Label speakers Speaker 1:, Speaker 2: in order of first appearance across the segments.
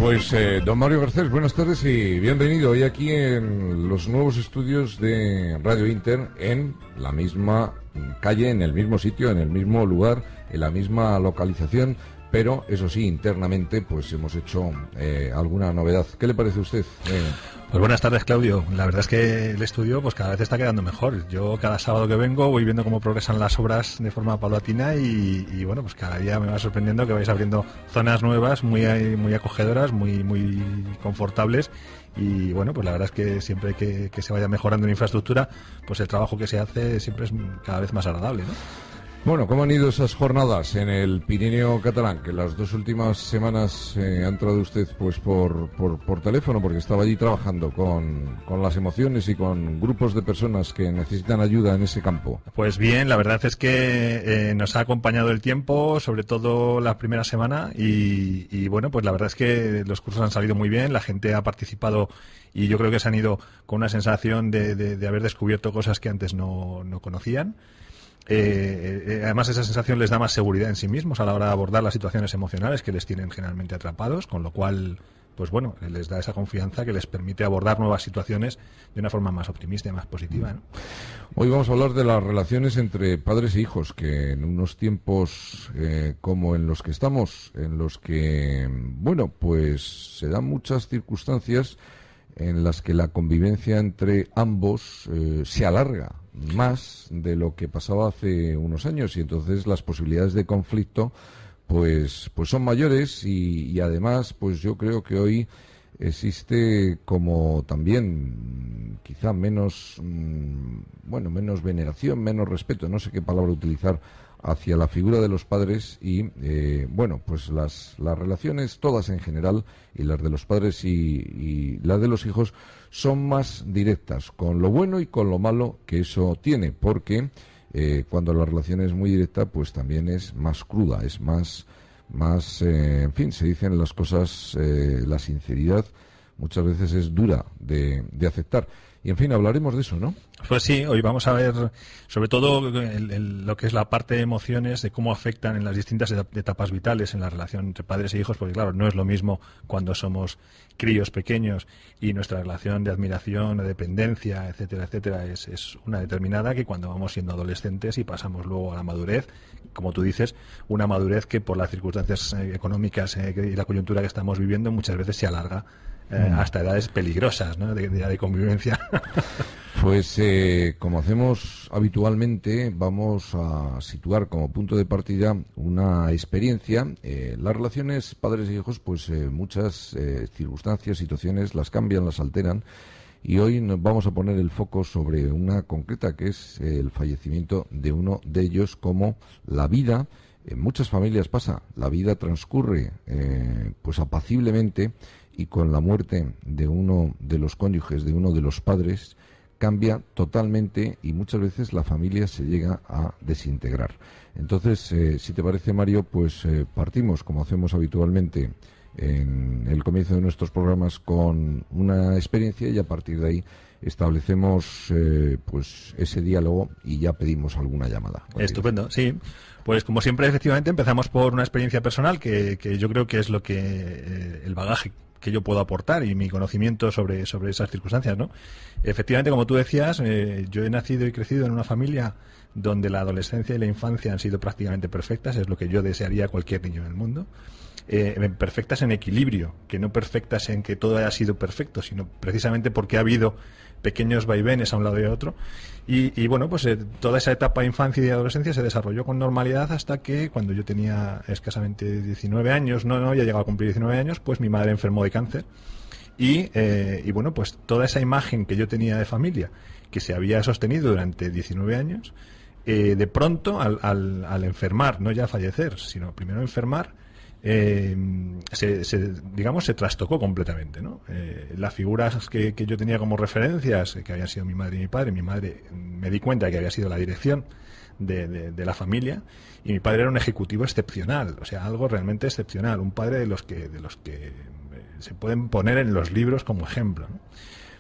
Speaker 1: Pues don Mario Garcés, buenas tardes y bienvenido hoy aquí en los nuevos estudios de Radio Inter, en la misma calle, en el mismo sitio, en el mismo lugar, en la misma localización, pero eso sí, internamente pues hemos hecho alguna novedad. ¿Qué le parece a usted?
Speaker 2: Pues buenas tardes, Claudio. La verdad es que el estudio pues cada vez está quedando mejor. Yo cada sábado que vengo voy viendo cómo progresan las obras de forma paulatina y bueno, pues cada día me va sorprendiendo que vais abriendo zonas nuevas, muy acogedoras, muy confortables. Y bueno, pues la verdad es que siempre que se vaya mejorando la infraestructura, pues el trabajo que se hace siempre es cada vez más agradable, ¿no?
Speaker 1: Bueno, ¿cómo han ido esas jornadas en el Pirineo catalán? Que las dos últimas semanas ha entrado usted pues por teléfono, porque estaba allí trabajando con las emociones y con grupos de personas que necesitan ayuda en ese campo.
Speaker 2: Pues bien, la verdad es que nos ha acompañado el tiempo, sobre todo la primera semana, y bueno, pues la verdad es que los cursos han salido muy bien, la gente ha participado y yo creo que se han ido con una sensación de haber descubierto cosas que antes no conocían. Además esa sensación les da más seguridad en sí mismos a la hora de abordar las situaciones emocionales que les tienen generalmente atrapados, con lo cual pues bueno, les da esa confianza que les permite abordar nuevas situaciones de una forma más optimista y más positiva, ¿no?
Speaker 1: Hoy vamos a hablar de las relaciones entre padres e hijos, que en unos tiempos como en los que estamos, en los que bueno, pues se dan muchas circunstancias en las que la convivencia entre ambos se alarga más de lo que pasaba hace unos años, y entonces las posibilidades de conflicto pues son mayores y además pues yo creo que hoy existe como también quizá menos menos veneración, menos respeto, no sé qué palabra utilizar, hacia la figura de los padres y pues las relaciones todas en general, y las de los padres y las de los hijos, son más directas, con lo bueno y con lo malo que eso tiene, porque cuando la relación es muy directa pues también es más cruda, es más en fin, se dicen las cosas, la sinceridad muchas veces es dura de aceptar. Y en fin, hablaremos de eso, ¿no?
Speaker 2: Pues sí, hoy vamos a ver sobre todo lo que es la parte de emociones, de cómo afectan en las distintas etapas vitales en la relación entre padres e hijos, porque claro, no es lo mismo cuando somos críos pequeños y nuestra relación de admiración, de dependencia, etcétera, etcétera, es una determinada, que cuando vamos siendo adolescentes y pasamos luego a la madurez, como tú dices, una madurez que por las circunstancias económicas y la coyuntura que estamos viviendo muchas veces se alarga hasta edades peligrosas, ¿no? de convivencia.
Speaker 1: Pues como hacemos habitualmente, vamos a situar como punto de partida una experiencia. Las relaciones padres e hijos, pues muchas circunstancias, situaciones las cambian, las alteran, y hoy nos vamos a poner el foco sobre una concreta, que es el fallecimiento de uno de ellos. Como la vida en muchas familias pasa, la vida transcurre pues apaciblemente, y con la muerte de uno de los cónyuges, de uno de los padres, cambia totalmente y muchas veces la familia se llega a desintegrar. Entonces, si te parece, Mario, pues partimos, como hacemos habitualmente en el comienzo de nuestros programas, con una experiencia, y a partir de ahí establecemos pues ese diálogo y ya pedimos alguna llamada.
Speaker 2: Estupendo, sí. Pues como siempre, efectivamente, empezamos por una experiencia personal que yo creo que es lo que el bagaje que yo puedo aportar y mi conocimiento sobre esas circunstancias, ¿no? Efectivamente, como tú decías, yo he nacido y crecido en una familia donde la adolescencia y la infancia han sido prácticamente perfectas, es lo que yo desearía a cualquier niño en el mundo. Perfectas en equilibrio, que no perfectas en que todo haya sido perfecto, sino precisamente porque ha habido pequeños vaivenes a un lado y a otro. Y bueno, pues toda esa etapa de infancia y de adolescencia se desarrolló con normalidad hasta que, cuando yo tenía escasamente 19 años, no había llegado a cumplir 19 años, pues mi madre enfermó de cáncer. Y bueno, pues toda esa imagen que yo tenía de familia, que se había sostenido durante 19 años, de pronto al enfermar, no ya fallecer, sino primero enfermar, se trastocó completamente, ¿no? Las figuras que yo tenía como referencias, que habían sido mi madre y mi padre, me di cuenta que había sido la dirección de la familia, y mi padre era un ejecutivo excepcional, o sea, algo realmente excepcional, un padre de los que se pueden poner en los libros como ejemplo, ¿no?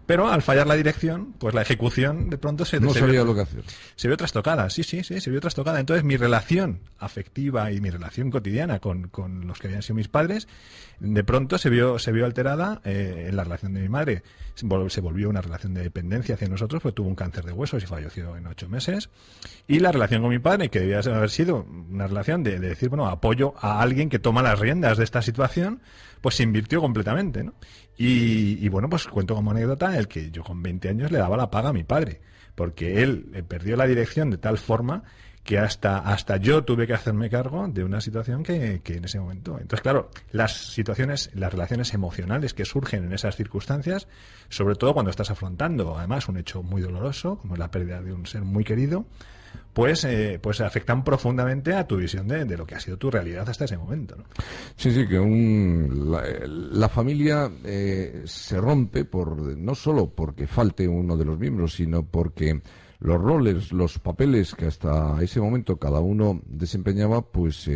Speaker 2: Pero al fallar la dirección, pues la ejecución de pronto
Speaker 1: no sabía lo que hacer.
Speaker 2: Se vio trastocada, sí, se vio trastocada. Entonces mi relación afectiva y mi relación cotidiana con los que habían sido mis padres, de pronto se vio alterada en la relación de mi madre. Se volvió una relación de dependencia hacia nosotros, pues tuvo un cáncer de huesos y falleció en 8 meses. Y la relación con mi padre, que debía haber sido una relación de decir, bueno, apoyo a alguien que toma las riendas de esta situación, pues se invirtió completamente, ¿no? Y bueno, pues cuento como anécdota el que yo con 20 años le daba la paga a mi padre, porque él perdió la dirección de tal forma que hasta yo tuve que hacerme cargo de una situación que en ese momento. Entonces, claro, las relaciones emocionales que surgen en esas circunstancias, sobre todo cuando estás afrontando, además, un hecho muy doloroso, como es la pérdida de un ser muy querido, pues afectan profundamente a tu visión de lo que ha sido tu realidad hasta ese momento, ¿no?
Speaker 1: Sí, que la familia se rompe no solo porque falte uno de los miembros, sino porque los roles, los papeles que hasta ese momento cada uno desempeñaba, pues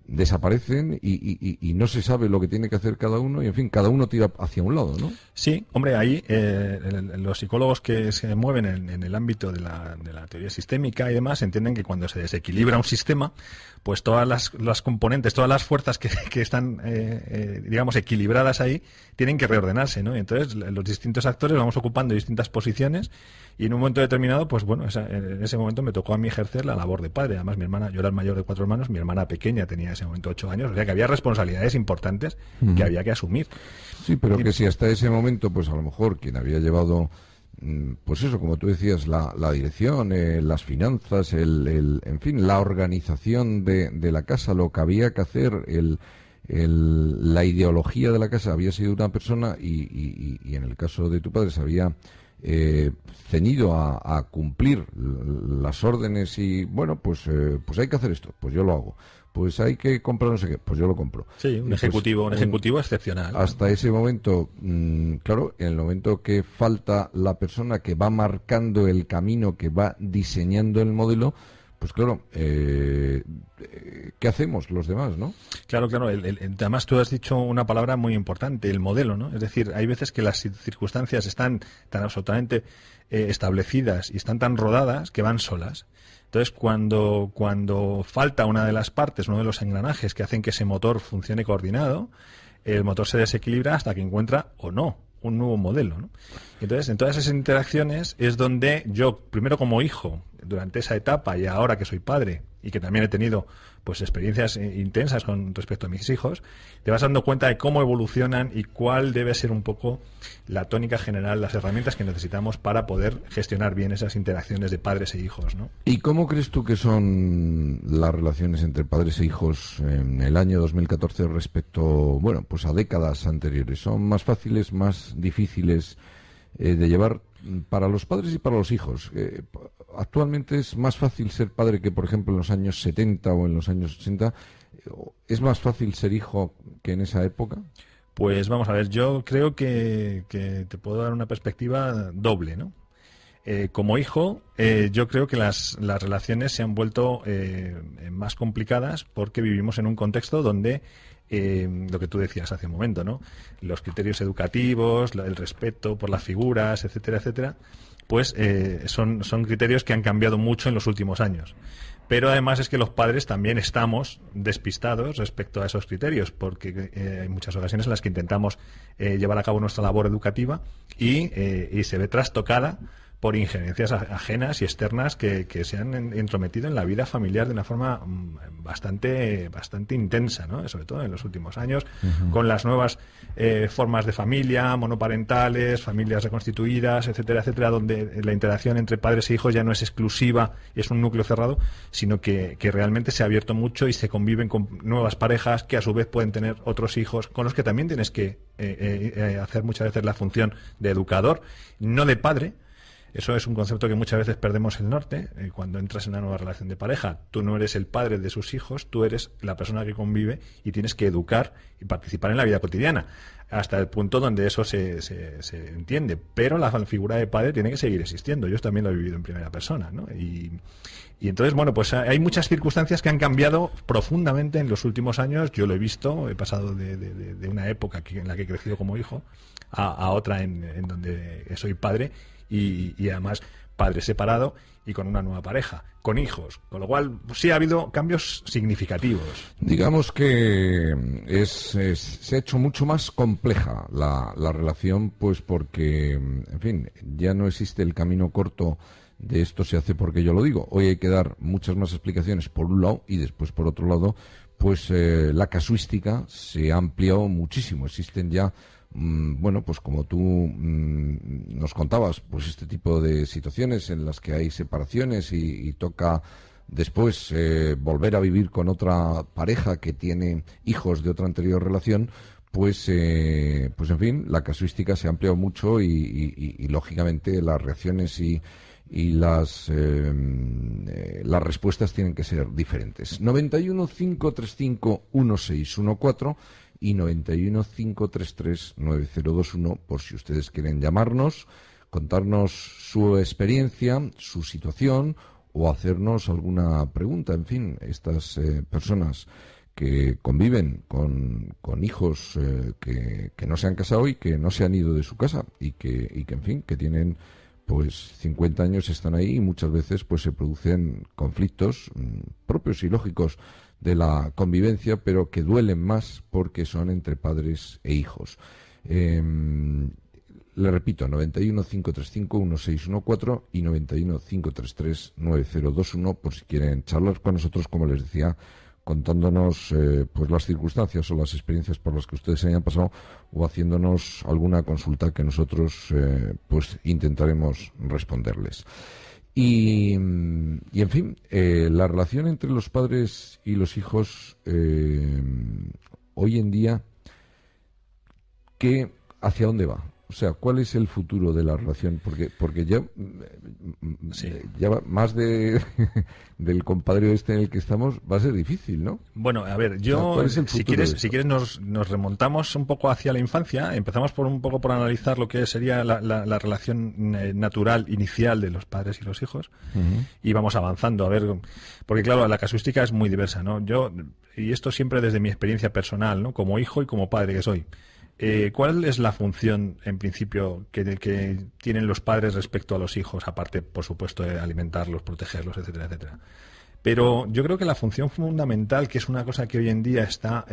Speaker 1: desaparecen y no se sabe lo que tiene que hacer cada uno y, en fin, cada uno tira hacia un lado, ¿no?
Speaker 2: Sí, hombre, ahí los psicólogos que se mueven en el ámbito de la teoría sistémica y demás entienden que cuando se desequilibra un sistema, pues todas las componentes, todas las fuerzas que están, digamos, equilibradas ahí, tienen que reordenarse, ¿no? Y entonces los distintos actores vamos ocupando distintas posiciones y en un momento determinado, pues bueno, en ese momento me tocó a mí ejercer la labor de padre. Además, mi hermana, yo era el mayor de 4 hermanos, mi hermana pequeña tenía en ese momento 8 años, o sea que había responsabilidades importantes que había que asumir.
Speaker 1: Sí, pero que si hasta ese momento, pues a lo mejor quien había llevado, pues eso, como tú decías, la dirección, las finanzas, en fin, la organización de la casa, lo que había que hacer, la ideología de la casa había sido una persona y en el caso de tu padre se había ceñido a cumplir las órdenes y, bueno, pues hay que hacer esto, pues yo lo hago. Pues hay que comprar no sé qué, pues yo lo compro.
Speaker 2: Sí, un ejecutivo excepcional.
Speaker 1: Hasta ese momento, claro, en el momento que falta la persona que va marcando el camino, que va diseñando el modelo, pues claro, ¿qué hacemos los demás, no?
Speaker 2: Claro, además tú has dicho una palabra muy importante, el modelo, ¿no? Es decir, hay veces que las circunstancias están tan absolutamente establecidas y están tan rodadas que van solas. Entonces, cuando falta una de las partes, uno de los engranajes que hacen que ese motor funcione coordinado, el motor se desequilibra hasta que encuentra o no un nuevo modelo, ¿no? Entonces, en todas esas interacciones es donde yo, primero como hijo, durante esa etapa y ahora que soy padre y que también he tenido pues experiencias intensas con respecto a mis hijos, te vas dando cuenta de cómo evolucionan y cuál debe ser un poco la tónica general, las herramientas que necesitamos para poder gestionar bien esas interacciones de padres e hijos, ¿no?
Speaker 1: ¿Y cómo crees tú que son las relaciones entre padres e hijos en el año 2014 respecto, bueno, pues a décadas anteriores? ¿Son más fáciles, más difíciles de llevar para los padres y para los hijos? Actualmente es más fácil ser padre que, por ejemplo, en los años 70 o en los años 80. ¿Es más fácil ser hijo que en esa época?
Speaker 2: Pues vamos a ver, yo creo que te puedo dar una perspectiva doble, ¿no? Como hijo, yo creo que las relaciones se han vuelto más complicadas porque vivimos en un contexto donde lo que tú decías hace un momento, ¿no? Los criterios educativos, el respeto por las figuras, etcétera, etcétera, pues son criterios que han cambiado mucho en los últimos años. Pero además es que los padres también estamos despistados respecto a esos criterios, porque hay muchas ocasiones en las que intentamos llevar a cabo nuestra labor educativa y se ve trastocada por injerencias ajenas y externas que se han entrometido en la vida familiar de una forma bastante intensa, ¿no? Sobre todo en los últimos años, con las nuevas formas de familia, monoparentales, familias reconstituidas, etcétera, etcétera, donde la interacción entre padres e hijos ya no es exclusiva, es un núcleo cerrado, sino que realmente se ha abierto mucho y se conviven con nuevas parejas que a su vez pueden tener otros hijos, con los que también tienes que hacer muchas veces la función de educador, no de padre, Eso es un concepto que muchas veces perdemos el norte. Cuando entras en una nueva relación de pareja, tú no eres el padre de sus hijos, tú eres la persona que convive y tienes que educar y participar en la vida cotidiana, hasta el punto donde eso se entiende. Pero la figura de padre tiene que seguir existiendo. Yo también lo he vivido en primera persona, ¿no? Y entonces, bueno, pues hay muchas circunstancias que han cambiado profundamente en los últimos años. Yo lo he visto, he pasado de una época en la que he crecido como hijo a otra en donde soy padre y además padre separado y con una nueva pareja, con hijos. Con lo cual, pues sí ha habido cambios significativos.
Speaker 1: Digamos que se ha hecho mucho más compleja la relación, pues porque, en fin, ya no existe el camino corto de esto se hace porque yo lo digo. Hoy hay que dar muchas más explicaciones por un lado y después por otro lado, pues la casuística se ha ampliado muchísimo. Existen ya, bueno, pues como tú nos contabas, pues este tipo de situaciones en las que hay separaciones y toca después volver a vivir con otra pareja que tiene hijos de otra anterior relación. Pues en fin, la casuística se ha ampliado mucho y lógicamente las reacciones y las respuestas tienen que ser diferentes. 91 535 1614 y 91 533 9021 por si ustedes quieren llamarnos, contarnos su experiencia, su situación o hacernos alguna pregunta. En fin, estas personas que conviven con hijos que no se han casado y que no se han ido de su casa y que en fin, que tienen pues 50 años, están ahí y muchas veces pues se producen conflictos propios y lógicos de la convivencia, pero que duelen más porque son entre padres e hijos. Le repito, 91 535 1614 y 91 533 9021 por si quieren charlar con nosotros, como les decía, contándonos pues las circunstancias o las experiencias por las que ustedes se hayan pasado o haciéndonos alguna consulta que nosotros pues intentaremos responderles. Y en fin, la relación entre los padres y los hijos hoy en día, ¿hacia dónde va? O sea, ¿cuál es el futuro de la relación? Porque ya más del compadre este en el que estamos va a ser difícil, ¿no?
Speaker 2: Bueno, a ver, si quieres nos remontamos un poco hacia la infancia. Empezamos por analizar lo que sería la relación natural inicial de los padres y los hijos. Uh-huh. Y vamos avanzando, a ver, porque claro, la casuística es muy diversa, ¿no? Y esto siempre desde mi experiencia personal, ¿no? Como hijo y como padre que soy. ¿Cuál es la función, en principio, que tienen los padres respecto a los hijos, aparte, por supuesto, de alimentarlos, protegerlos, etcétera, etcétera? Pero yo creo que la función fundamental, que es una cosa que hoy en día está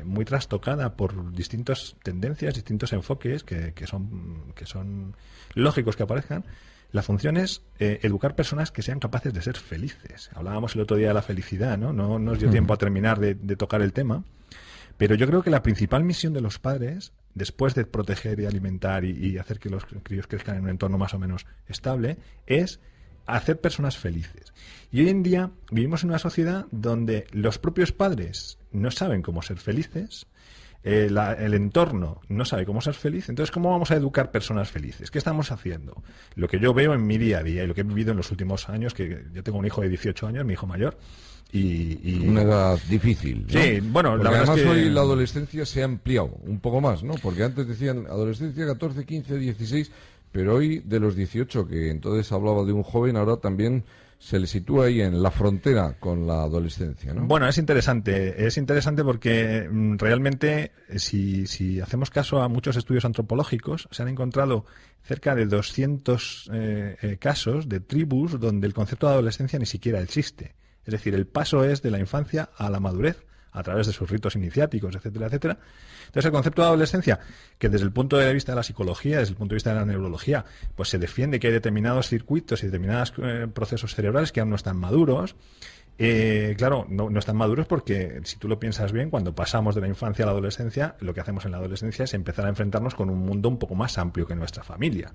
Speaker 2: muy trastocada por distintas tendencias, distintos enfoques que son lógicos que aparezcan, la función es educar personas que sean capaces de ser felices. Hablábamos el otro día de la felicidad, ¿no? No nos dio tiempo a terminar de tocar el tema. Pero yo creo que la principal misión de los padres, después de proteger y alimentar y hacer que los críos crezcan en un entorno más o menos estable, es hacer personas felices. Y hoy en día vivimos en una sociedad donde los propios padres no saben cómo ser felices, el entorno no sabe cómo ser feliz. Entonces, ¿cómo vamos a educar personas felices? ¿Qué estamos haciendo? Lo que yo veo en mi día a día y lo que he vivido en los últimos años, que yo tengo un hijo de 18 años, mi hijo mayor, y
Speaker 1: una edad difícil, ¿no?
Speaker 2: Sí, bueno,
Speaker 1: porque
Speaker 2: la verdad
Speaker 1: además
Speaker 2: es que
Speaker 1: hoy la adolescencia se ha ampliado un poco más, ¿no? Porque antes decían adolescencia 14, 15, 16, pero hoy de los 18, que entonces hablaba de un joven, ahora también se le sitúa ahí en la frontera con la adolescencia, ¿no?
Speaker 2: Bueno, es interesante porque realmente si hacemos caso a muchos estudios antropológicos, se han encontrado cerca de 200 casos de tribus donde el concepto de adolescencia ni siquiera existe. Es decir, el paso es de la infancia a la madurez, a través de sus ritos iniciáticos, etcétera, etcétera. Entonces, el concepto de adolescencia, que desde el punto de vista de la psicología, desde el punto de vista de la neurología, pues se defiende que hay determinados circuitos y determinados procesos cerebrales que aún no están maduros, Claro, no están maduros porque, si tú lo piensas bien, cuando pasamos de la infancia a la adolescencia, lo que hacemos en la adolescencia es empezar a enfrentarnos con un mundo un poco más amplio que nuestra familia.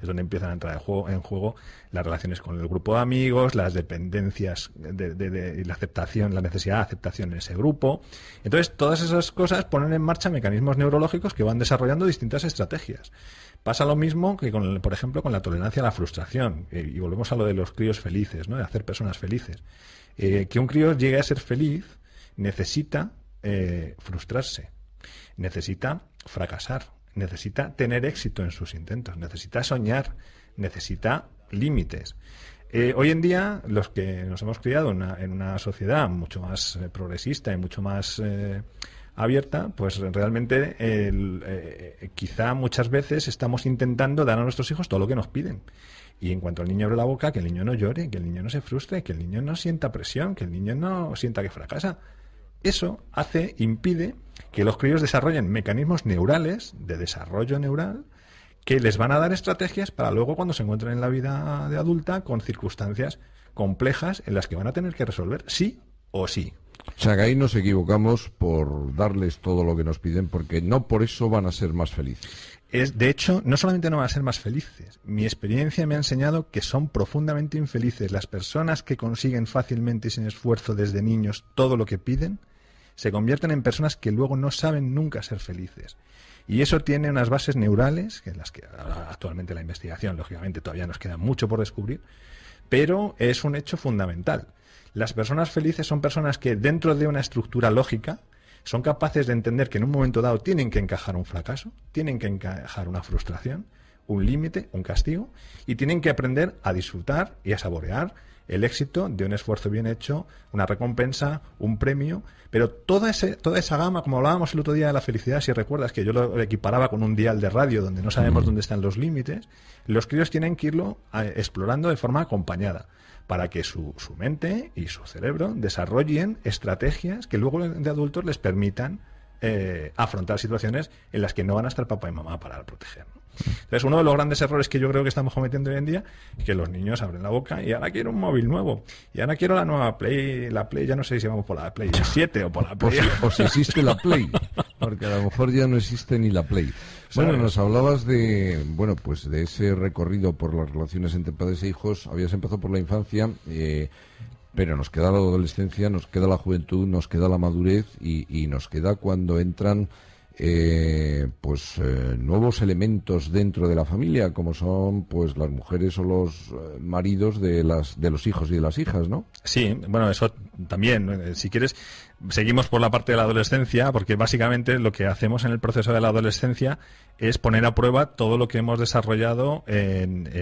Speaker 2: Es donde empiezan a entrar en juego las relaciones con el grupo de amigos, las dependencias y la aceptación, la necesidad de aceptación en ese grupo. Entonces, todas esas cosas ponen en marcha mecanismos neurológicos que van desarrollando distintas estrategias. Pasa lo mismo que, por ejemplo, con la tolerancia a la frustración. Y volvemos a lo de los críos felices, ¿no? De hacer personas felices. Que un crío llegue a ser feliz necesita frustrarse, necesita fracasar, necesita tener éxito en sus intentos, necesita soñar, necesita límites. Hoy en día, los que nos hemos criado en una sociedad mucho más progresista y mucho más abierta, pues realmente quizá muchas veces estamos intentando dar a nuestros hijos todo lo que nos piden. Y en cuanto el niño abre la boca, que el niño no llore, que el niño no se frustre, que el niño no sienta presión, que el niño no sienta que fracasa. Eso impide que los críos desarrollen mecanismos neurales, de desarrollo neural, que les van a dar estrategias para luego, cuando se encuentren en la vida de adulta, con circunstancias complejas en las que van a tener que resolver sí o sí.
Speaker 1: O sea, que ahí nos equivocamos por darles todo lo que nos piden, porque no por eso van a ser más felices.
Speaker 2: De hecho, no solamente no van a ser más felices. Mi experiencia me ha enseñado que son profundamente infelices. Las personas que consiguen fácilmente y sin esfuerzo desde niños todo lo que piden, se convierten en personas que luego no saben nunca ser felices. Y eso tiene unas bases neurales, en las que actualmente la investigación, lógicamente, todavía nos queda mucho por descubrir, pero es un hecho fundamental. Las personas felices son personas que, dentro de una estructura lógica, son capaces de entender que en un momento dado tienen que encajar un fracaso, tienen que encajar una frustración, un límite, un castigo, y tienen que aprender a disfrutar y a saborear el éxito de un esfuerzo bien hecho, una recompensa, un premio, pero toda esa gama, como hablábamos el otro día de la felicidad, si recuerdas que yo lo equiparaba con un dial de radio donde no sabemos dónde están los límites, los críos tienen que irlo explorando de forma acompañada, para que su mente y su cerebro desarrollen estrategias que luego de adultos les permitan afrontar situaciones en las que no van a estar papá y mamá para proteger, ¿no? Entonces, uno de los grandes errores que yo creo que estamos cometiendo hoy en día es que los niños abren la boca y ahora quiero un móvil nuevo, y ahora quiero la nueva Play, ya no sé si vamos por la Play 7 o por la Play.
Speaker 1: O si existe la Play, porque a lo mejor ya no existe ni la Play. Bueno, nos hablabas de ese recorrido por las relaciones entre padres e hijos. Habías empezado por la infancia, pero nos queda la adolescencia, nos queda la juventud, nos queda la madurez y nos queda cuando entran nuevos elementos dentro de la familia, como son pues las mujeres o los maridos de los hijos y de las hijas, ¿no?
Speaker 2: Sí, bueno, eso también, si quieres, seguimos por la parte de la adolescencia, porque básicamente lo que hacemos en el proceso de la adolescencia es poner a prueba todo lo que hemos desarrollado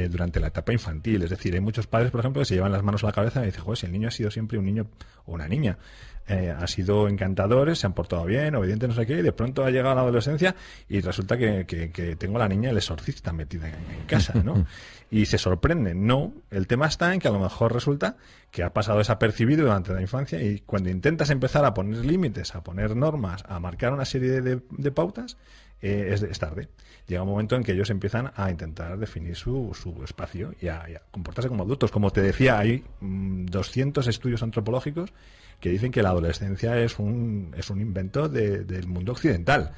Speaker 2: durante la etapa infantil. Es decir, hay muchos padres, por ejemplo, que se llevan las manos a la cabeza y dicen, joder, si el niño ha sido siempre un niño o una niña, ha sido encantadores, se han portado bien, obedientes, no sé qué, y de pronto ha llegado a la adolescencia y resulta que tengo a la niña el exorcista metida en casa, ¿no? Y se sorprenden. No, el tema está en que a lo mejor resulta que ha pasado desapercibido durante la infancia, y cuando intentas empezar a poner límites, a poner normas, a marcar una serie de pautas, es tarde. Llega un momento en que ellos empiezan a intentar definir su espacio y a comportarse como adultos. Como te decía, hay 200 estudios antropológicos que dicen que la adolescencia es un invento del mundo occidental.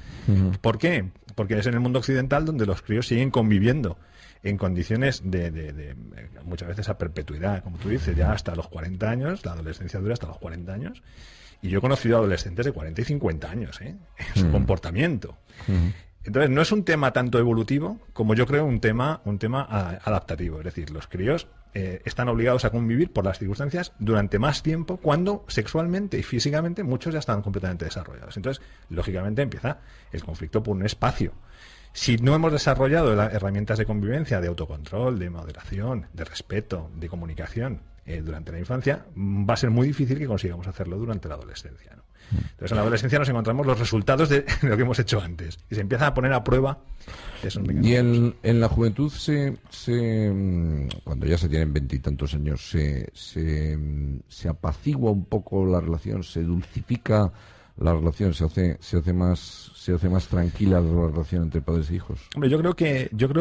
Speaker 2: ¿Por qué? Porque es en el mundo occidental donde los críos siguen conviviendo en condiciones de muchas veces a perpetuidad, como tú dices, ya hasta los 40 años, la adolescencia dura hasta los 40 años, y yo he conocido adolescentes de 40 y 50 años, en su comportamiento. Entonces, no es un tema tanto evolutivo como yo creo un tema adaptativo. Es decir, los críos están obligados a convivir por las circunstancias durante más tiempo, cuando sexualmente y físicamente muchos ya están completamente desarrollados. Entonces, lógicamente empieza el conflicto por un espacio. Si no hemos desarrollado las herramientas de convivencia, de autocontrol, de moderación, de respeto, de comunicación durante la infancia, va a ser muy difícil que consigamos hacerlo durante la adolescencia, ¿no? Entonces, en la adolescencia nos encontramos los resultados de lo que hemos hecho antes y se empiezan a poner a prueba esos mecanismos.
Speaker 1: Y en la juventud, cuando ya se tienen 20 y tantos años, se apacigua un poco la relación, se dulcifica la relación, se hace más tranquila la relación entre padres e hijos.
Speaker 2: Hombre, yo creo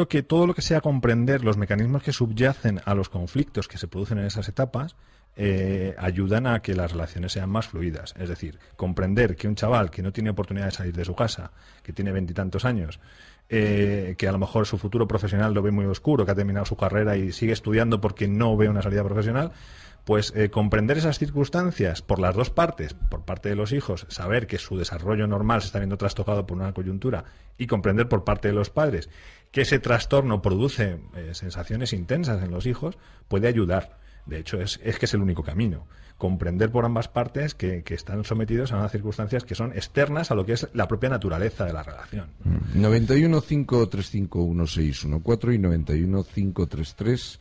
Speaker 2: que todo lo que sea comprender los mecanismos que subyacen a los conflictos que se producen en esas etapas ayudan a que las relaciones sean más fluidas. Es decir, comprender que un chaval que no tiene oportunidad de salir de su casa, que tiene 20 y tantos años, que a lo mejor su futuro profesional lo ve muy oscuro, que ha terminado su carrera y sigue estudiando porque no ve una salida profesional, pues comprender esas circunstancias por las dos partes, por parte de los hijos, saber que su desarrollo normal se está viendo trastocado por una coyuntura, y comprender por parte de los padres que ese trastorno produce sensaciones intensas en los hijos, puede ayudar. De hecho, es que es el único camino. Comprender por ambas partes que están sometidos a unas circunstancias que son externas a lo que es la propia naturaleza de la relación.
Speaker 1: 91 535 1614 y 91 533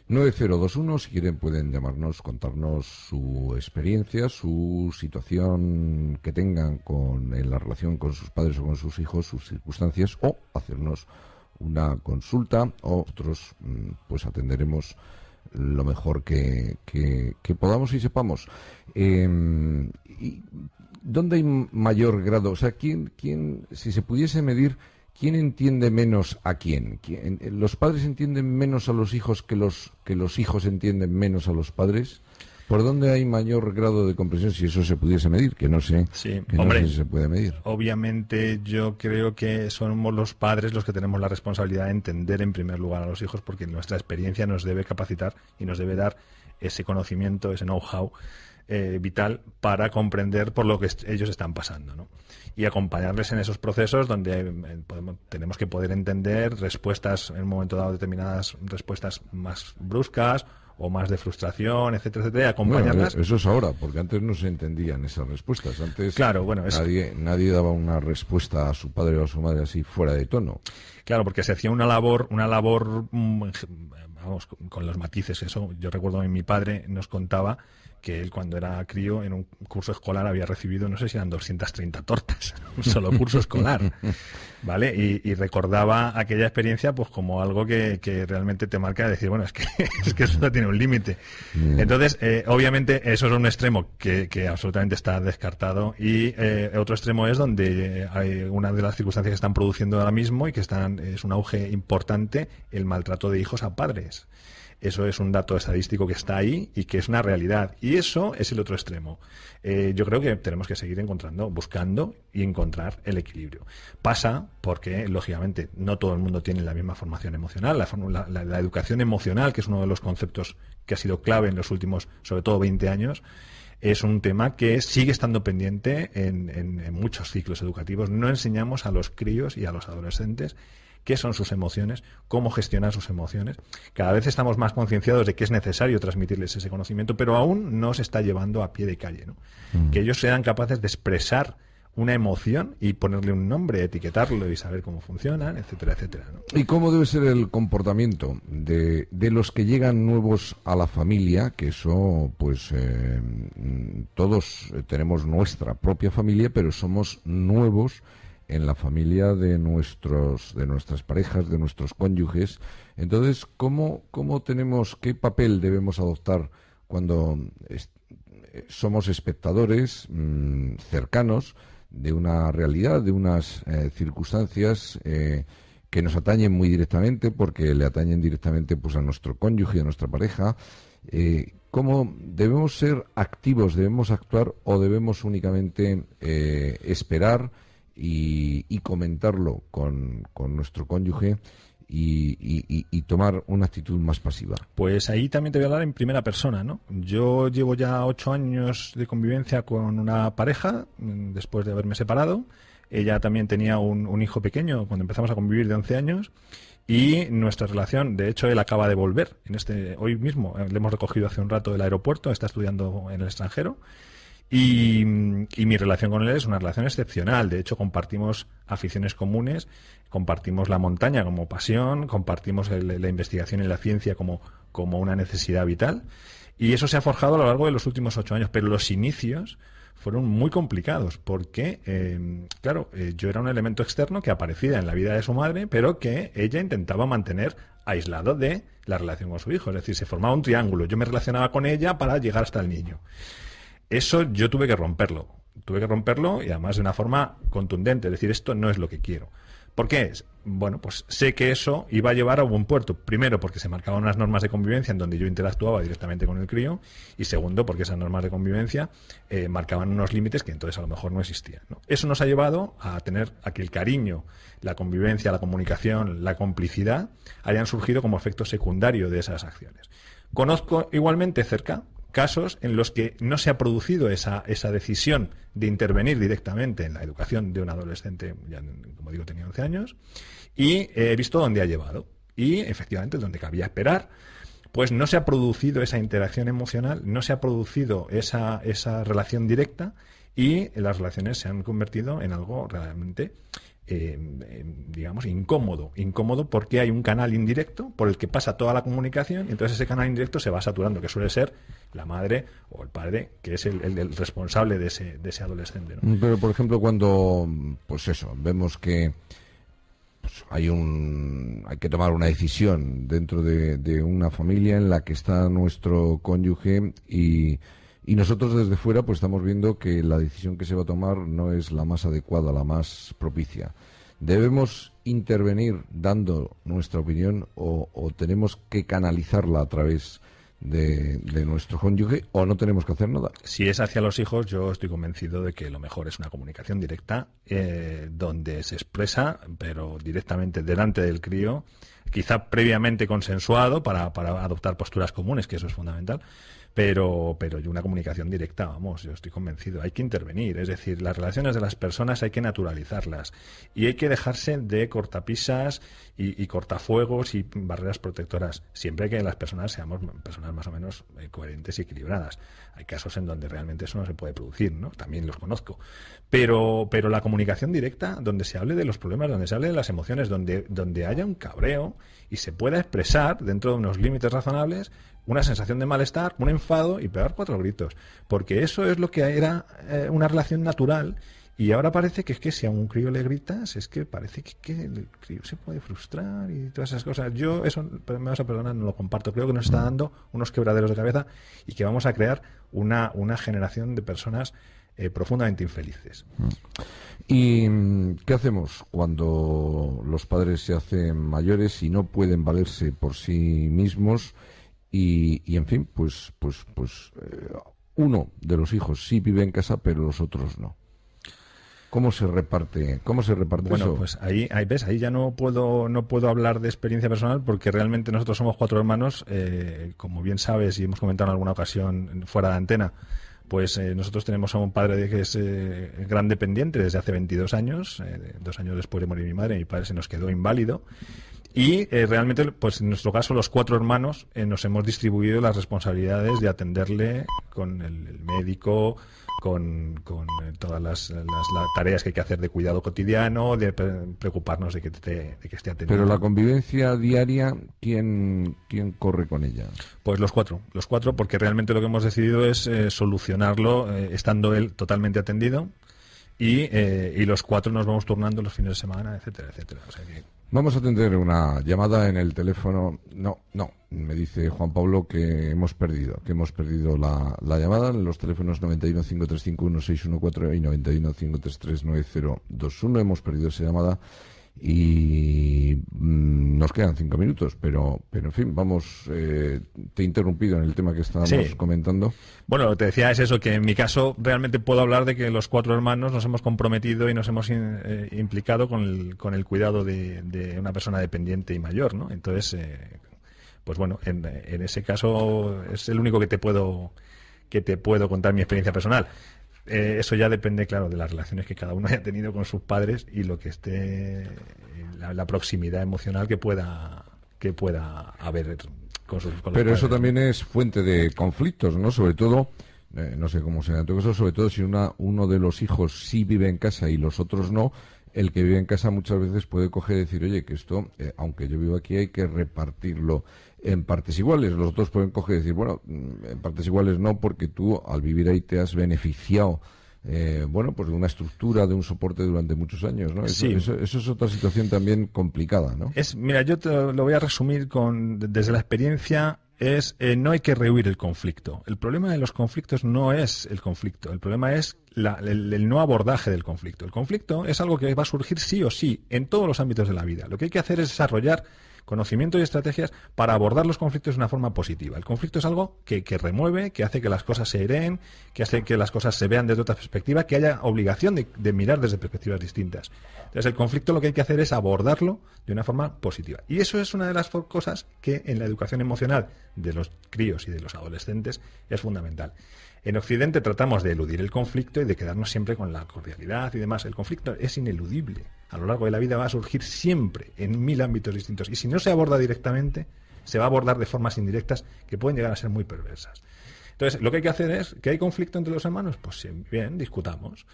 Speaker 1: 9021. Si quieren pueden llamarnos, contarnos su experiencia, su situación que tengan en la relación con sus padres o con sus hijos, sus circunstancias, o hacernos una consulta, o nosotros pues atenderemos lo mejor que podamos y sepamos. ¿Y dónde hay mayor grado? O sea, ¿quién, si se pudiese medir, quién entiende menos a quién? ¿Los padres entienden menos a los hijos que los hijos entienden menos a los padres? ¿Por dónde hay mayor grado de comprensión, si eso se pudiese medir? Que no sé,
Speaker 2: sí,
Speaker 1: no sé si se puede medir.
Speaker 2: Obviamente yo creo que somos los padres los que tenemos la responsabilidad de entender en primer lugar a los hijos, porque nuestra experiencia nos debe capacitar y nos debe dar ese conocimiento, ese know-how vital para comprender por lo que ellos están pasando, ¿no? Y acompañarles en esos procesos donde tenemos que poder entender respuestas, en un momento dado determinadas respuestas más bruscas o más de frustración, etcétera, etcétera, y acompañarlas.
Speaker 1: Bueno, eso es ahora, porque antes no se entendían esas respuestas. Antes
Speaker 2: claro, bueno,
Speaker 1: nadie daba una respuesta a su padre o a su madre así fuera de tono.
Speaker 2: Claro, porque se hacía una labor, vamos, con los matices. Eso, yo recuerdo que mi padre nos contaba que él, cuando era crío, en un curso escolar había recibido, no sé si eran 230 tortas, un solo curso escolar, ¿vale? Y recordaba aquella experiencia pues como algo que realmente te marca, de decir, bueno, es que esto tiene un límite. Entonces, obviamente, eso es un extremo que absolutamente está descartado, y otro extremo es donde hay una de las circunstancias que están produciendo ahora mismo y que es un auge importante, el maltrato de hijos a padres. Eso es un dato estadístico que está ahí y que es una realidad. Y eso es el otro extremo. Yo creo que tenemos que seguir buscando y encontrar el equilibrio. Pasa porque, lógicamente, no todo el mundo tiene la misma formación emocional. La educación emocional, que es uno de los conceptos que ha sido clave en los últimos, sobre todo, 20 años, es un tema que sigue estando pendiente en muchos ciclos educativos. No enseñamos a los críos y a los adolescentes qué son sus emociones, cómo gestionar sus emociones. Cada vez estamos más concienciados de que es necesario transmitirles ese conocimiento, pero aún no se está llevando a pie de calle, ¿no? Que ellos sean capaces de expresar una emoción y ponerle un nombre, etiquetarlo y saber cómo funcionan, etcétera, etcétera, ¿no?
Speaker 1: ¿Y cómo debe ser el comportamiento de los que llegan nuevos a la familia? Que eso, pues, todos tenemos nuestra propia familia, pero somos nuevos en la familia de nuestras parejas, de nuestros cónyuges. Entonces, qué papel debemos adoptar cuando somos espectadores cercanos de una realidad, de unas circunstancias que nos atañen muy directamente, porque le atañen directamente pues a nuestro cónyuge, a nuestra pareja? ¿Cómo debemos ser activos, debemos actuar, o debemos únicamente esperar y comentarlo con nuestro cónyuge y tomar una actitud más pasiva?
Speaker 2: Pues ahí también te voy a hablar en primera persona, ¿no? Yo llevo ya 8 años de convivencia con una pareja, después de haberme separado. Ella también tenía un hijo pequeño cuando empezamos a convivir, de 11 años. Y nuestra relación, de hecho, él acaba de volver. Hoy mismo le hemos recogido hace un rato del aeropuerto, está estudiando en el extranjero. Y mi relación con él es una relación excepcional. De hecho, compartimos aficiones comunes, compartimos la montaña como pasión, compartimos la investigación y la ciencia como una necesidad vital. Y eso se ha forjado a lo largo de los últimos 8 años. Pero los inicios fueron muy complicados porque, yo era un elemento externo que aparecía en la vida de su madre, pero que ella intentaba mantener aislado de la relación con su hijo. Es decir, se formaba un triángulo. Yo me relacionaba con ella para llegar hasta el niño. Eso yo tuve que romperlo y además de una forma contundente, es decir, esto no es lo que quiero. ¿Por qué? Bueno, pues sé que eso iba a llevar a buen puerto. Primero, porque se marcaban unas normas de convivencia en donde yo interactuaba directamente con el crío. Y segundo, porque esas normas de convivencia marcaban unos límites que entonces a lo mejor no existían, ¿no? Eso nos ha llevado a que el cariño, la convivencia, la comunicación, la complicidad hayan surgido como efecto secundario de esas acciones. Conozco igualmente cerca casos en los que no se ha producido esa decisión de intervenir directamente en la educación de un adolescente, ya como digo tenía 11 años, y he visto dónde ha llevado. Y efectivamente, donde cabía esperar, pues no se ha producido esa interacción emocional, no se ha producido esa relación directa, y las relaciones se han convertido en algo realmente digamos, incómodo porque hay un canal indirecto por el que pasa toda la comunicación, y entonces ese canal indirecto se va saturando, que suele ser la madre o el padre, que es el responsable de ese adolescente, ¿no?
Speaker 1: Pero, por ejemplo, cuando, pues eso, vemos que pues hay que tomar una decisión dentro de una familia en la que está nuestro cónyuge, y nosotros desde fuera pues estamos viendo que la decisión que se va a tomar no es la más adecuada, la más propicia. ¿Debemos intervenir dando nuestra opinión o tenemos que canalizarla a través de nuestro cónyuge, o no tenemos que hacer nada?
Speaker 2: Si es hacia los hijos, yo estoy convencido de que lo mejor es una comunicación directa, donde se expresa, pero directamente delante del crío, quizá previamente consensuado para adoptar posturas comunes, que eso es fundamental. Pero una comunicación directa, vamos, yo estoy convencido. Hay que intervenir, es decir, las relaciones de las personas hay que naturalizarlas, y hay que dejarse de cortapisas y cortafuegos y barreras protectoras, siempre que las personas seamos personas más o menos coherentes y equilibradas. Hay casos en donde realmente eso no se puede producir, ¿no? También los conozco. Pero la comunicación directa, donde se hable de los problemas, donde se hable de las emociones, donde haya un cabreo y se pueda expresar dentro de unos límites razonables una sensación de malestar, un enfado y pegar 4 gritos. Porque eso es lo que era una relación natural, y ahora parece que es que si a un crío le gritas, es que parece que el crío se puede frustrar y todas esas cosas. Yo eso, me vas a perdonar, no lo comparto. Creo que nos está dando unos quebraderos de cabeza y que vamos a crear una generación de personas profundamente infelices.
Speaker 1: ¿Y qué hacemos cuando los padres se hacen mayores y no pueden valerse por sí mismos? Y en fin, pues uno de los hijos sí vive en casa, pero los otros no. ¿Cómo se reparte
Speaker 2: bueno,
Speaker 1: eso?
Speaker 2: Pues ahí ves, ahí ya no puedo hablar de experiencia personal, porque realmente nosotros somos 4 hermanos, como bien sabes y hemos comentado en alguna ocasión fuera de antena. Pues nosotros tenemos a un padre que es gran dependiente desde hace 22 años, 2 años después de morir mi madre. Mi padre se nos quedó inválido. Y realmente, pues en nuestro caso, los 4 hermanos nos hemos distribuido las responsabilidades de atenderle con el médico, con todas las tareas que hay que hacer de cuidado cotidiano, de preocuparnos de que esté atendido.
Speaker 1: Pero la convivencia diaria, ¿quién corre con ella?
Speaker 2: Pues los cuatro, porque realmente lo que hemos decidido es solucionarlo estando él totalmente atendido, y los 4 nos vamos turnando los fines de semana, etcétera, etcétera. O sea que...
Speaker 1: Vamos a atender una llamada en el teléfono. No, me dice Juan Pablo que hemos perdido la llamada en los teléfonos 91 535 1614 y 91 533 9021. Hemos perdido esa llamada y nos quedan 5 minutos, pero en fin, vamos, te he interrumpido en el tema que estábamos comentando.
Speaker 2: Bueno, lo que te decía es eso, que en mi caso realmente puedo hablar de que los 4 hermanos nos hemos comprometido y nos hemos implicado con el cuidado de una persona dependiente y mayor, ¿no? Entonces, pues bueno, en ese caso es el único que te puedo contar mi experiencia personal. Eso ya depende, claro, de las relaciones que cada uno haya tenido con sus padres y lo que esté, la proximidad emocional que pueda haber con los
Speaker 1: Pero
Speaker 2: padres,
Speaker 1: eso también es fuente de conflictos, ¿no? Sobre todo, no sé cómo será en tu caso, sobre todo si uno de los hijos sí vive en casa y los otros no. El que vive en casa muchas veces puede coger y decir, oye, que esto, aunque yo vivo aquí, hay que repartirlo en partes iguales. Los otros pueden coger y decir, bueno, en partes iguales no, porque tú al vivir ahí te has beneficiado, pues de una estructura, de un soporte durante muchos años, ¿no?
Speaker 2: Sí.
Speaker 1: Eso es otra situación también complicada, ¿no?
Speaker 2: Mira, yo te lo voy a resumir desde la experiencia. es no hay que rehuir el conflicto. El problema de los conflictos no es el conflicto, el problema es el no abordaje del conflicto. El conflicto es algo que va a surgir sí o sí en todos los ámbitos de la vida. Lo que hay que hacer es desarrollar conocimientos y estrategias para abordar los conflictos de una forma positiva. El conflicto es algo que remueve, que hace que las cosas se hereen, que hace que las cosas se vean desde otra perspectiva, que haya obligación de mirar desde perspectivas distintas. Entonces, el conflicto lo que hay que hacer es abordarlo de una forma positiva. Y eso es una de las cosas que en la educación emocional de los críos y de los adolescentes es fundamental. En Occidente tratamos de eludir el conflicto y de quedarnos siempre con la cordialidad y demás. El conflicto es ineludible. A lo largo de la vida va a surgir siempre en 1000 ámbitos distintos. Y si no se aborda directamente, se va a abordar de formas indirectas que pueden llegar a ser muy perversas. Entonces, lo que hay que hacer es, ¿que hay conflicto entre los hermanos? Pues bien, discutamos.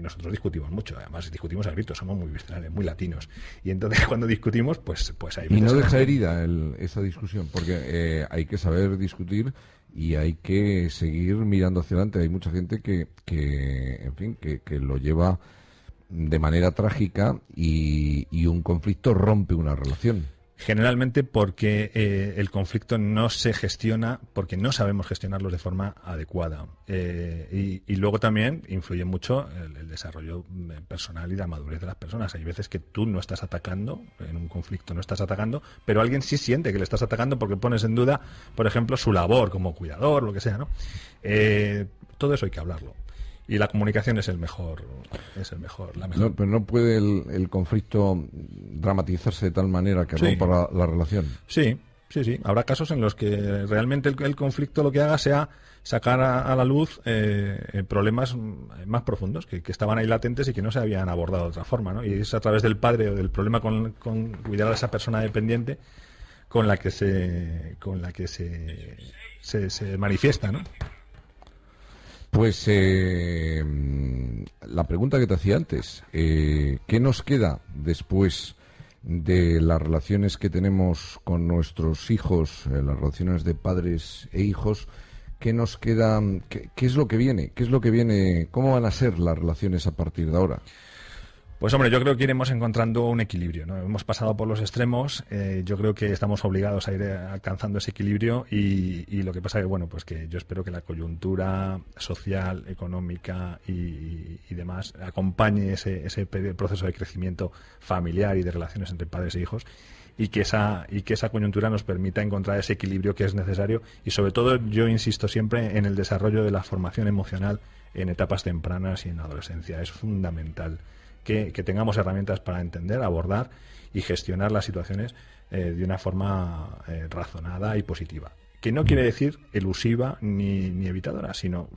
Speaker 2: Nosotros discutimos mucho, además discutimos a gritos, somos muy viscerales, muy latinos. Y entonces cuando discutimos, pues hay...
Speaker 1: Y no deja herida esa discusión, porque hay que saber discutir y hay que seguir mirando hacia adelante. Hay mucha gente que lo lleva de manera trágica y un conflicto rompe una relación.
Speaker 2: Generalmente porque el conflicto no se gestiona, porque no sabemos gestionarlos de forma adecuada. Y luego también influye mucho el desarrollo personal y la madurez de las personas. Hay veces que tú no estás atacando, en un conflicto no estás atacando, pero alguien sí siente que le estás atacando porque pones en duda, por ejemplo, su labor como cuidador, lo que sea, ¿no? Todo eso hay que hablarlo. Y la comunicación es la mejor.
Speaker 1: No, pero no puede el conflicto dramatizarse de tal manera que rompa la relación.
Speaker 2: Sí. Habrá casos en los que realmente el conflicto lo que haga sea sacar a la luz problemas más profundos que estaban ahí latentes y que no se habían abordado de otra forma, ¿no? Y es a través del padre o del problema con cuidar a esa persona dependiente con la que se manifiesta, ¿no?
Speaker 1: Pues la pregunta que te hacía antes, ¿qué nos queda después de las relaciones que tenemos con nuestros hijos, las relaciones de padres e hijos? ¿Qué nos queda? ¿Qué es lo que viene? ¿Qué es lo que viene? ¿Cómo van a ser las relaciones a partir de ahora?
Speaker 2: Pues hombre, yo creo que iremos encontrando un equilibrio, ¿no? Hemos pasado por los extremos, yo creo que estamos obligados a ir alcanzando ese equilibrio y lo que pasa es pues que yo espero que la coyuntura social, económica y demás acompañe ese proceso de crecimiento familiar y de relaciones entre padres e hijos y que esa coyuntura nos permita encontrar ese equilibrio que es necesario y sobre todo yo insisto siempre en el desarrollo de la formación emocional en etapas tempranas y en la adolescencia. Es fundamental que tengamos herramientas para entender, abordar y gestionar las situaciones de una forma razonada y positiva. Que no quiere decir elusiva ni evitadora, sino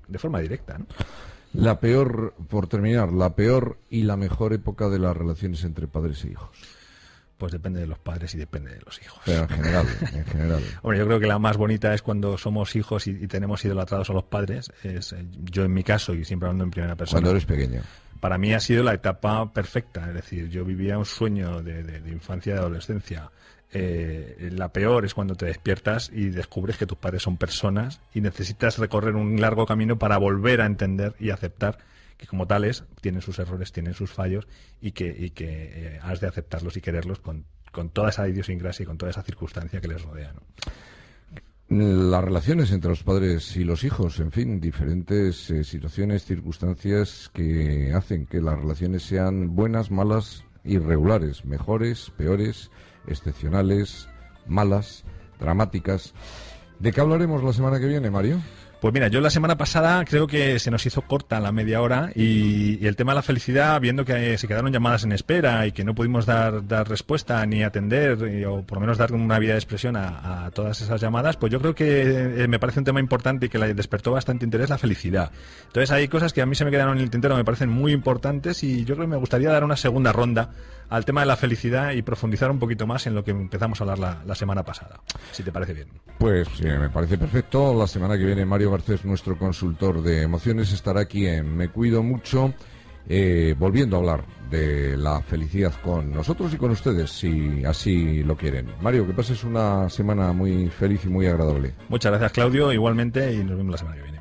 Speaker 2: de forma directa, ¿no?
Speaker 1: Por terminar, la peor y la mejor época de las relaciones entre padres e hijos.
Speaker 2: Pues depende de los padres y depende de los hijos.
Speaker 1: Pero en general.
Speaker 2: Hombre, yo creo que la más bonita es cuando somos hijos y tenemos idolatrados a los padres. Yo en mi caso, y siempre hablando en primera persona.
Speaker 1: Cuando eres pequeño.
Speaker 2: Para mí ha sido la etapa perfecta. Es decir, yo vivía un sueño de infancia y de adolescencia. La peor es cuando te despiertas y descubres que tus padres son personas y necesitas recorrer un largo camino para volver a entender y aceptar que como tales tienen sus errores, tienen sus fallos y que has de aceptarlos y quererlos con toda esa idiosincrasia y con toda esa circunstancia que les rodea, ¿no?
Speaker 1: Las relaciones entre los padres y los hijos, en fin, diferentes situaciones, circunstancias que hacen que las relaciones sean buenas, malas, irregulares, mejores, peores, excepcionales, malas, dramáticas. ¿De qué hablaremos la semana que viene, Mario?
Speaker 2: Pues mira, yo la semana pasada creo que se nos hizo corta la media hora y el tema de la felicidad, viendo que se quedaron llamadas en espera y que no pudimos dar respuesta ni atender o por lo menos dar una vía de expresión a todas esas llamadas, pues yo creo que me parece un tema importante y que le despertó bastante interés la felicidad. Entonces hay cosas que a mí se me quedaron en el tintero, me parecen muy importantes y yo creo que me gustaría dar una segunda ronda al tema de la felicidad y profundizar un poquito más en lo que empezamos a hablar la semana pasada, si te parece bien.
Speaker 1: Pues me parece perfecto. La semana que viene Mario Garcés, nuestro consultor de emociones, estará aquí en Me Cuido Mucho, volviendo a hablar de la felicidad con nosotros y con ustedes, si así lo quieren. Mario, que pases una semana muy feliz y muy agradable.
Speaker 2: Muchas gracias, Claudio, igualmente, y nos vemos la semana que viene.